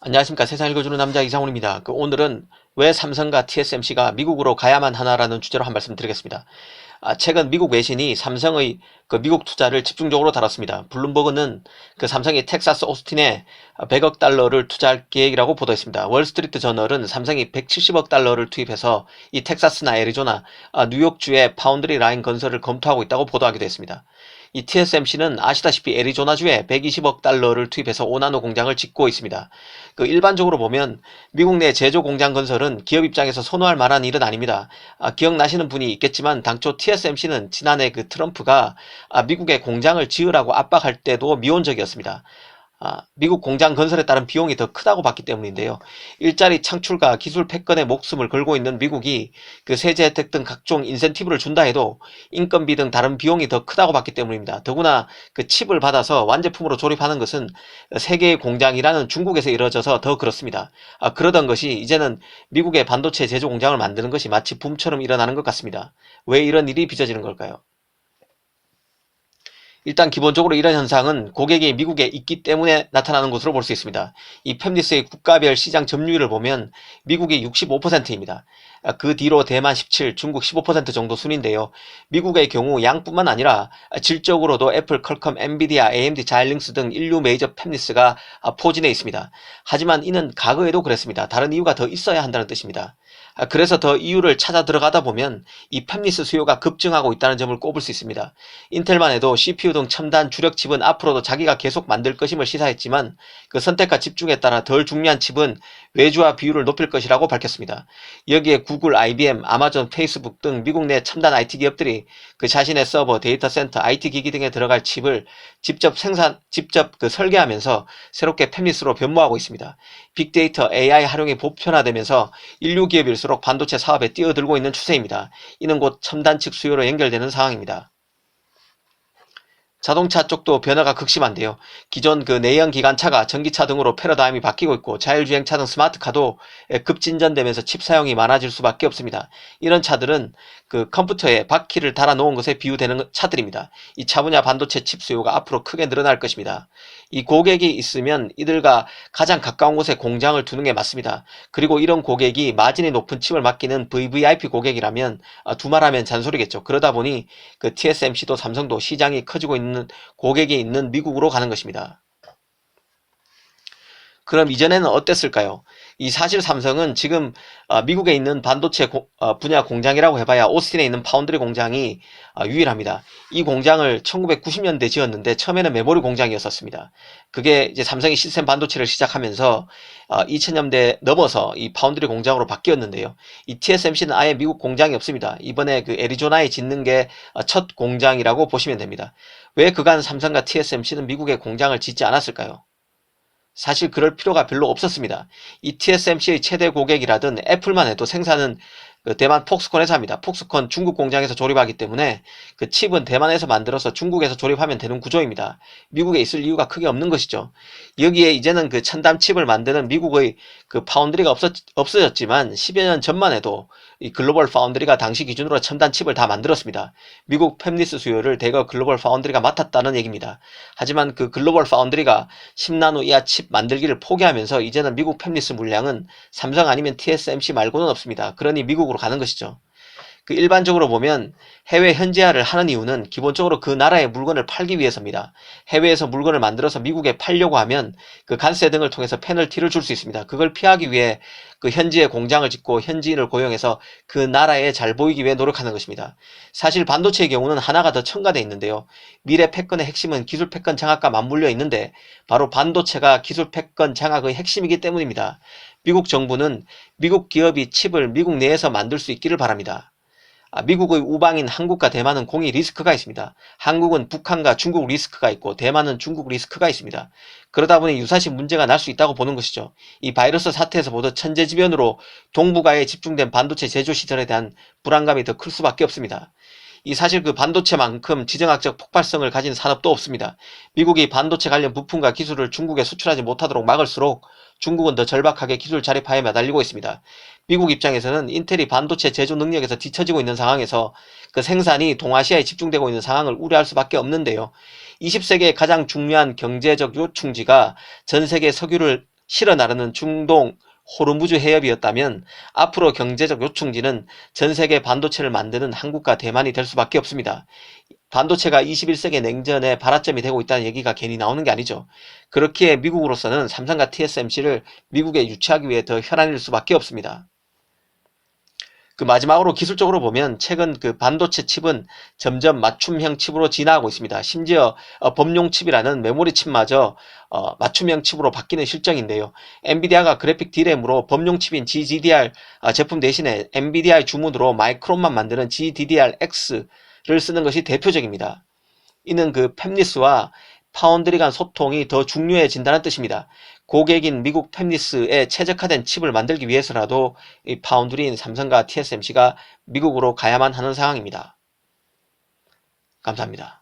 안녕하십니까. 세상 읽어주는 남자 이상훈입니다. 오늘은 왜 삼성과 TSMC가 미국으로 가야만 하나라는 주제로 한 말씀 드리겠습니다. 최근 미국 외신이 삼성의 미국 투자를 집중적으로 다뤘습니다. 블룸버그는 삼성이 텍사스 오스틴에 100억 달러를 투자할 계획이라고 보도했습니다. 월스트리트 저널은 삼성이 170억 달러를 투입해서 이 텍사스나 애리조나, 뉴욕주의 파운드리 라인 건설을 검토하고 있다고 보도하기도 했습니다. 이 TSMC는 아시다시피 애리조나주에 120억 달러를 투입해서 5나노 공장을 짓고 있습니다. 일반적으로 보면 미국 내 제조 공장 건설은 기업 입장에서 선호할 만한 일은 아닙니다. 기억나시는 분이 있겠지만 당초 TSMC는 지난해 트럼프가 미국에 공장을 지으라고 압박할 때도 미온적이었습니다. 미국 공장 건설에 따른 비용이 더 크다고 봤기 때문인데요. 일자리 창출과 기술 패권에 목숨을 걸고 있는 미국이 세제 혜택 등 각종 인센티브를 준다 해도 인건비 등 다른 비용이 더 크다고 봤기 때문입니다. 더구나 칩을 받아서 완제품으로 조립하는 것은 세계의 공장이라는 중국에서 이루어져서 더 그렇습니다. 그러던 것이 이제는 미국의 반도체 제조 공장을 만드는 것이 마치 붐처럼 일어나는 것 같습니다. 왜 이런 일이 빚어지는 걸까요? 일단 기본적으로 이런 현상은 고객이 미국에 있기 때문에 나타나는 것으로 볼 수 있습니다. 이 팹리스의 국가별 시장 점유율을 보면 미국이 65%입니다. 그 뒤로 대만 17, 중국 15% 정도 순인데요. 미국의 경우 양뿐만 아니라 질적으로도 애플, 퀄컴, 엔비디아, AMD, 자일링스 등 인류 메이저 팹리스가 포진해 있습니다. 하지만 이는 과거에도 그랬습니다. 다른 이유가 더 있어야 한다는 뜻입니다. 그래서 더 이유를 찾아 들어가다 보면 이 팹리스 수요가 급증하고 있다는 점을 꼽을 수 있습니다. 인텔만 해도 CPU 등 첨단 주력 칩은 앞으로도 자기가 계속 만들 것임을 시사했지만 선택과 집중에 따라 덜 중요한 칩은 외주화 비율을 높일 것이라고 밝혔습니다. 여기에 구글, IBM, 아마존, 페이스북 등 미국 내 첨단 IT 기업들이 자신의 서버, 데이터 센터, IT 기기 등에 들어갈 칩을 직접 설계하면서 새롭게 팹리스로 변모하고 있습니다. 빅데이터, AI 활용이 보편화되면서 인류 기업일수록 반도체 사업에 뛰어들고 있는 추세입니다. 이는 곧 첨단칩 수요로 연결되는 상황입니다. 자동차 쪽도 변화가 극심한데요. 기존 내연 기관차가 전기차 등으로 패러다임이 바뀌고 있고 자율주행차 등 스마트카도 급진전되면서 칩 사용이 많아질 수밖에 없습니다. 이런 차들은 컴퓨터에 바퀴를 달아 놓은 것에 비유되는 차들입니다. 이 차 분야 반도체 칩 수요가 앞으로 크게 늘어날 것입니다. 이 고객이 있으면 이들과 가장 가까운 곳에 공장을 두는 게 맞습니다. 그리고 이런 고객이 마진이 높은 칩을 맡기는 VVIP 고객이라면 두말하면 잔소리겠죠. 그러다 보니 TSMC도 삼성도 시장이 커지고 있는 고객이 있는 미국으로 가는 것입니다. 그럼 이전에는 어땠을까요? 사실 삼성은 지금 미국에 있는 반도체 분야 공장이라고 해봐야 오스틴에 있는 파운드리 공장이 유일합니다. 이 공장을 1990년대 지었는데 처음에는 메모리 공장이었었습니다. 그게 이제 삼성이 시스템 반도체를 시작하면서 2000년대 넘어서 이 파운드리 공장으로 바뀌었는데요. 이 TSMC는 아예 미국 공장이 없습니다. 이번에 애리조나에 짓는 게 첫 공장이라고 보시면 됩니다. 왜 그간 삼성과 TSMC는 미국에 공장을 짓지 않았을까요? 사실 그럴 필요가 별로 없었습니다. 이 TSMC의 최대 고객이라던 애플만 해도 생산은 대만 폭스콘에서 합니다. 폭스콘 중국 공장에서 조립하기 때문에 칩은 대만에서 만들어서 중국에서 조립하면 되는 구조입니다. 미국에 있을 이유가 크게 없는 것이죠. 여기에 이제는 첨단 칩을 만드는 미국의 파운드리가 없어졌지만 10여 년 전만 해도 이 글로벌 파운드리가 당시 기준으로 첨단 칩을 다 만들었습니다. 미국 팹리스 수요를 대거 글로벌 파운드리가 맡았다는 얘기입니다. 하지만 글로벌 파운드리가 10나노 이하 칩 만들기를 포기하면서 이제는 미국 팹리스 물량은 삼성 아니면 TSMC 말고는 없습니다. 그러니 미국으로 가는 것이죠. 일반적으로 보면 해외 현지화를 하는 이유는 기본적으로 그 나라의 물건을 팔기 위해서입니다. 해외에서 물건을 만들어서 미국에 팔려고 하면 관세 등을 통해서 페널티를 줄 수 있습니다. 그걸 피하기 위해 현지에 공장을 짓고 현지인을 고용해서 그 나라에 잘 보이기 위해 노력하는 것입니다. 사실 반도체의 경우는 하나가 더 첨가되어 있는데요. 미래 패권의 핵심은 기술 패권 장악과 맞물려 있는데 바로 반도체가 기술 패권 장악의 핵심이기 때문입니다. 미국 정부는 미국 기업이 칩을 미국 내에서 만들 수 있기를 바랍니다. 미국의 우방인 한국과 대만은 공이 리스크가 있습니다. 한국은 북한과 중국 리스크가 있고 대만은 중국 리스크가 있습니다. 그러다 보니 유사시 문제가 날 수 있다고 보는 것이죠. 이 바이러스 사태에서 보듯 천재지변으로 동북아에 집중된 반도체 제조 시설에 대한 불안감이 더 클 수밖에 없습니다. 사실 반도체만큼 지정학적 폭발성을 가진 산업도 없습니다. 미국이 반도체 관련 부품과 기술을 중국에 수출하지 못하도록 막을수록 중국은 더 절박하게 기술 자립화에 매달리고 있습니다. 미국 입장에서는 인텔이 반도체 제조 능력에서 뒤처지고 있는 상황에서 생산이 동아시아에 집중되고 있는 상황을 우려할 수밖에 없는데요. 20세기의 가장 중요한 경제적 요충지가 전 세계 석유를 실어 나르는 중동 호르무즈 해협이었다면 앞으로 경제적 요충지는 전 세계 반도체를 만드는 한국과 대만이 될 수밖에 없습니다. 반도체가 21세기 냉전의 발화점이 되고 있다는 얘기가 괜히 나오는 게 아니죠. 그렇기에 미국으로서는 삼성과 TSMC를 미국에 유치하기 위해 더 혈안일 수밖에 없습니다. 마지막으로 기술적으로 보면 최근 반도체 칩은 점점 맞춤형 칩으로 진화하고 있습니다. 심지어 범용 칩이라는 메모리 칩마저 맞춤형 칩으로 바뀌는 실정인데요. 엔비디아가 그래픽 D램으로 범용 칩인 GDDR 제품 대신에 엔비디아의 주문으로 마이크론만 만드는 GDDR-X를 쓰는 것이 대표적입니다. 이는 팹리스와 파운드리 간 소통이 더 중요해진다는 뜻입니다. 고객인 미국 팹리스에 최적화된 칩을 만들기 위해서라도 이 파운드리인 삼성과 TSMC가 미국으로 가야만 하는 상황입니다. 감사합니다.